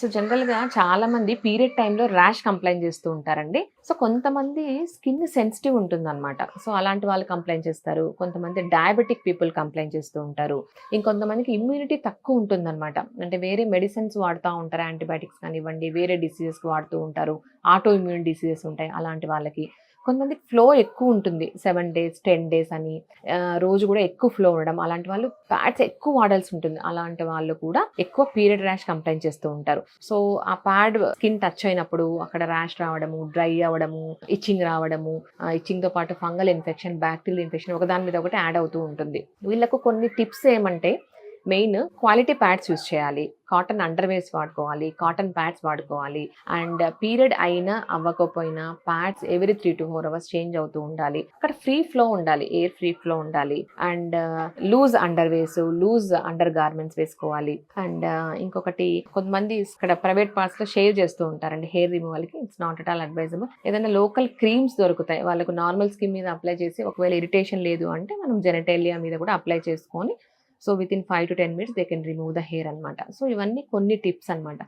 So జనరల్‌గా చాలామంది period టైమ్‌లో ర్యాష్ కంప్లెయింట్ చేస్తూ ఉంటారండి. సో కొంతమంది స్కిన్ సెన్సిటివ్ ఉంటుందనమాట. సో అలాంటి వాళ్ళు కంప్లెయింట్ చేస్తారు. కొంతమంది డయాబెటిక్ పీపుల్ కంప్లెయింట్ చేస్తూ ఉంటారు. ఇంకొంతమందికి ఇమ్యూనిటీ తక్కువ ఉంటుందనమాట. అంటే వేరే మెడిసిన్స్ వాడుతా ఉంటారు. యాంటీబయాటిక్స్ కానివ్వండి, వేరే డిసీజెస్‌కి వాడుతూ ఉంటారు. ఆటో ఇమ్యూన్ డిసీజెస్ ఉంటాయి అలాంటి వాళ్ళకి. కొంతమందికి ఫ్లో ఎక్కువ ఉంటుంది. 7 డేస్, 10 డేస్ అని రోజు గూడా ఎక్కువ ఫ్లో ఉండడం. అలాంటి వాళ్ళు ప్యాడ్స్ ఎక్కువ వాడాల్సి ఉంటుంది. అలాంటి వాళ్ళు కూడా ఎక్కువ పీరియడ్ ర్యాష్ కంప్లెయింట్ చేస్తూ ఉంటారు. సో, ఆ ప్యాడ్ స్కిన్ టచ్ అయినప్పుడు అక్కడ ర్యాష్ రావడము, డ్రై అవ్వడము, ఇచ్చింగ్ రావడము, ఇచ్చింగ్‌తో పాటు ఫంగల్ ఇన్ఫెక్షన్, బాక్టీరియల్ ఇన్ఫెక్షన్ ఒకదాని మీద ఒకటి యాడ్ అవుతూ ఉంటుంది. వీళ్ళకు కొన్ని టిప్స్ ఏమంటే మెయిన్ క్వాలిటీ ప్యాడ్స్ యూజ్ చేయాలి. కాటన్ అండర్‌వేర్స్ వాడుకోవాలి. కాటన్ ప్యాడ్స్ వాడుకోవాలి. అండ్ పీరియడ్ అయినా, అవ్వకపోయినా ప్యాడ్స్ ఎవ్రీ 3-4 అవర్స్ చేంజ్ అవుతూ ఉండాలి. అక్కడ ఫ్రీ ఫ్లో ఉండాలి. ఎయిర్ ఫ్రీ ఫ్లో ఉండాలి. And loose underwears, loose undergarments వేసుకోవాలి. అండ్ ఇంకొకటి కొంతమంది ఇక్కడ ప్రైవేట్ పార్ట్స్‌లో షేవ్ చేస్తూ ఉంటారండి హెయిర్ రిమూవల్‌కి. It's not at all advisable. ఏదైనా లోకల్ క్రీమ్స్ దొరుకుతాయి. వాళ్ళకు నార్మల్ స్కిన్ మీద అప్లై చేసి ఒకవేళ ఇరిటేషన్ లేదు అంటే మనం జెనిటాలియా మీద కూడా అప్లై చేసుకొని so within 5-10 minutes they can remove the hair అనమాట. సో ఇవన్నీ కొన్ని టిప్స్ అనమాట.